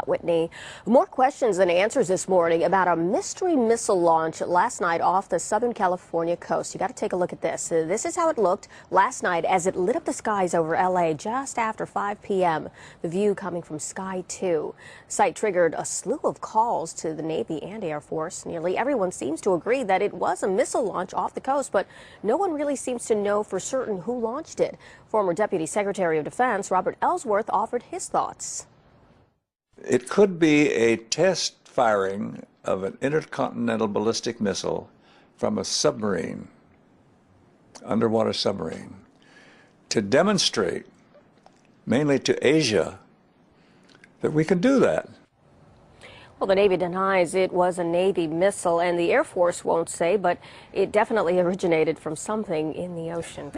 Whitney. More questions than answers this morning about a mystery missile launch last night off the Southern California coast. You got to take a look at this. This is how it looked last night as it lit up the skies over LA just after 5 p.m. The view coming from Sky 2. Sight triggered a slew of calls to the Navy and Air Force. Nearly everyone seems to agree that it was a missile launch off the coast, but no one really seems to know for certain who launched it. Former Deputy Secretary of Defense Robert Ellsworth offered his thoughts. It could be a test firing of an intercontinental ballistic missile from a submarine, underwater submarine, to demonstrate, mainly to Asia, that we can do that. Well, the Navy denies it was a Navy missile, and the Air Force won't say, but it definitely originated from something in the ocean.